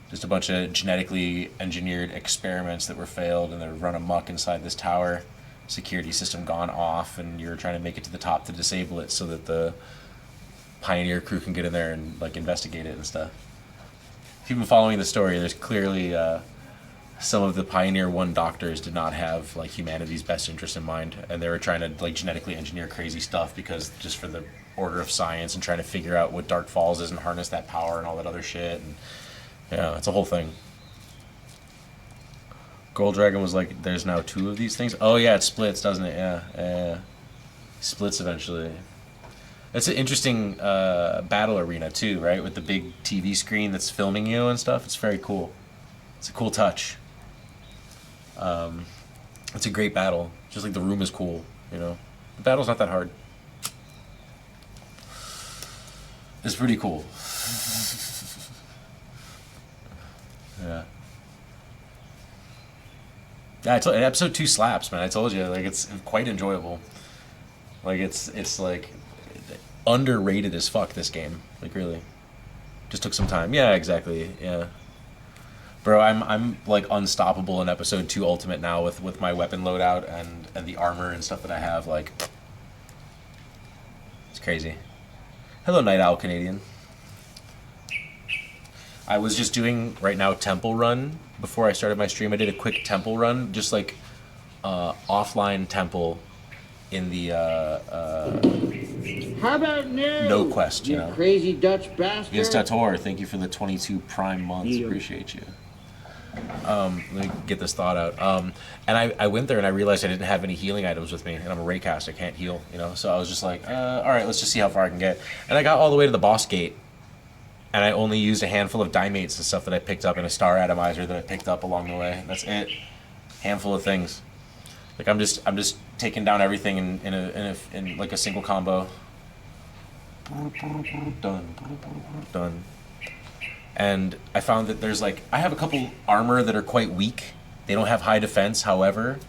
Just a bunch of genetically engineered experiments that were failed, and they're run amok inside this tower. Security system gone off, and you're trying to make it to the top to disable it so that the Pioneer crew can get in there and like investigate it and stuff. If you've been following the story, there's clearly some of the Pioneer 1 doctors did not have like humanity's best interest in mind, and they were trying to like genetically engineer crazy stuff because just for the order of science and trying to figure out what Dark Falls is and harness that power and all that other shit. And yeah, it's a whole thing. Gold Dragon was like, there's now 2 of these things. Oh yeah, it splits, doesn't it? Yeah. Splits eventually. It's an interesting battle arena too, right? With the big TV screen that's filming you and stuff. It's very cool. It's a cool touch. It's a great battle. Just like the room is cool, you know. The battle's not that hard. It's pretty cool. Yeah. Yeah, episode 2 slaps, man. I told you, like it's quite enjoyable. Like it's like underrated as fuck, this game. Like really. Just took some time. Yeah, exactly. Yeah. Bro, I'm like unstoppable in episode 2 Ultimate now with my weapon loadout and the armor and stuff that I have. Like, it's crazy. Hello, Night Owl Canadian. I was just doing right now temple run before I started my stream. I did a quick temple run, just like offline temple in the How about now? no quest, you know. Crazy Dutch bastard. Instator, thank you for the 22 Prime months. Appreciate you. Let me get this thought out. And I went there and I realized I didn't have any healing items with me, and I'm a raycast, I can't heal, you know. So I was just like, all right, let's just see how far I can get. And I got all the way to the boss gate, and I only used a handful of dimates and stuff that I picked up, and a star atomizer that I picked up along the way. That's it. Handful of things. Like I'm just taking down everything in like a single combo. Done. And I found that there's like, I have a couple armor that are quite weak. They don't have high defense, however,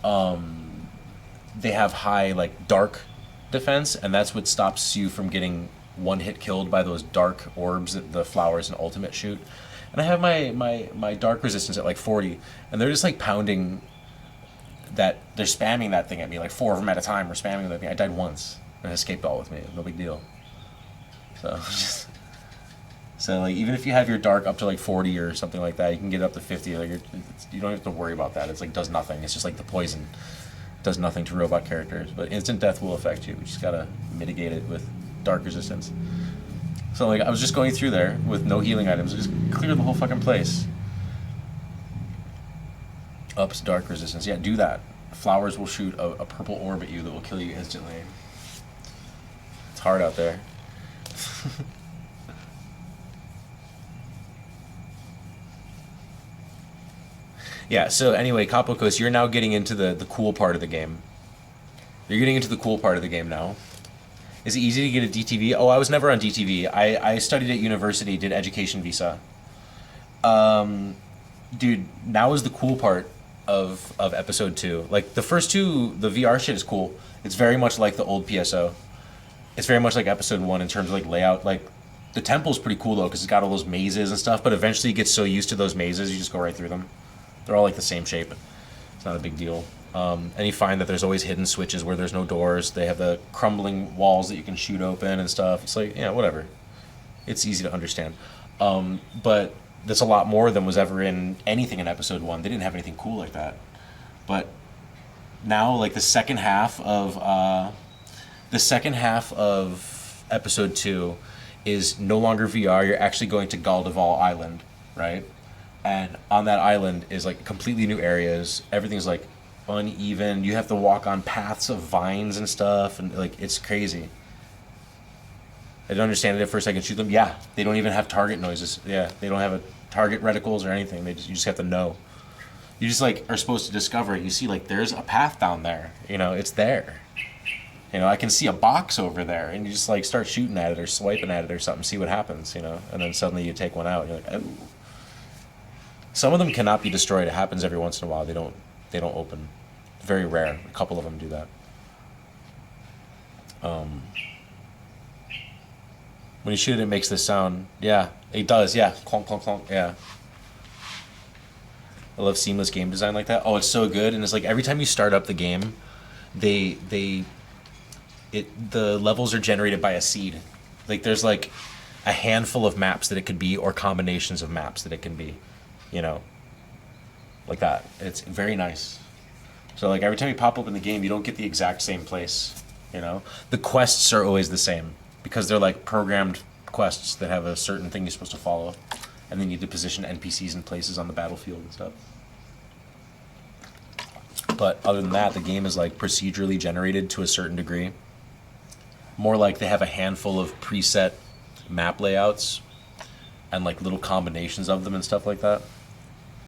they have high like dark defense, and that's what stops you from getting one hit killed by those dark orbs that the flowers and ultimate shoot. And I have my dark resistance at like 40, and they're just like pounding that, they're spamming that thing at me, like 4 of them at a time are spamming it at me. I died once and escaped all with me, no big deal. So like even if you have your dark up to like 40 or something like that, you can get up to 50. Like you don't have to worry about that. It's like does nothing. It's just like the poison does nothing to robot characters. But instant death will affect you. You just gotta mitigate it with dark resistance. So like I was just going through there with no healing items, just clear the whole fucking place. Ups dark resistance. Yeah, do that. Flowers will shoot a purple orb at you that will kill you instantly. It's hard out there. Yeah, so anyway, Kapokos, you're now getting into the cool part of the game. You're getting into the cool part of the game now. Is it easy to get a DTV? Oh, I was never on DTV. I studied at university, did education visa. Dude, now is the cool part of episode 2. Like, the first 2, the VR shit is cool. It's very much like the old PSO. It's very much like episode 1 in terms of, like, layout. Like, the temple's pretty cool, though, because it's got all those mazes and stuff, but eventually you get so used to those mazes, you just go right through them. They're all like the same shape. It's not a big deal. And you find that there's always hidden switches where there's no doors. They have the crumbling walls that you can shoot open and stuff. It's like, yeah, whatever. It's easy to understand. But that's a lot more than was ever in anything in episode 1. They didn't have anything cool like that. But now, like the second half of episode 2 is no longer VR. You're actually going to Galdival Island, right? And on that island is like completely new areas. Everything's like uneven. You have to walk on paths of vines and stuff, and like it's crazy. I didn't understand it at first. I can shoot them. Yeah, they don't even have target noises. Yeah, they don't have a target reticles or anything. You just have to know. You just like are supposed to discover it. You see like there's a path down there. You know, it's there. You know, I can see a box over there, and you just like start shooting at it or swiping at it or something, see what happens. You know, and then suddenly you take one out. You're like, oh. Some of them cannot be destroyed. It happens every once in a while. They don't open. Very rare. A couple of them do that. When you shoot it, it makes this sound. Yeah, it does. Yeah, clonk, clonk, clonk. Yeah. I love seamless game design like that. Oh, it's so good, and it's like every time you start up the game, the levels are generated by a seed. Like there's like a handful of maps that it could be, or combinations of maps that it can be. You know, like that. It's very nice. So like every time you pop up in the game, you don't get the exact same place. You know, the quests are always the same because they're like programmed quests that have a certain thing you're supposed to follow, and then you need to position NPCs in places on the battlefield and stuff. But other than that, the game is like procedurally generated to a certain degree. More like they have a handful of preset map layouts and like little combinations of them and stuff like that.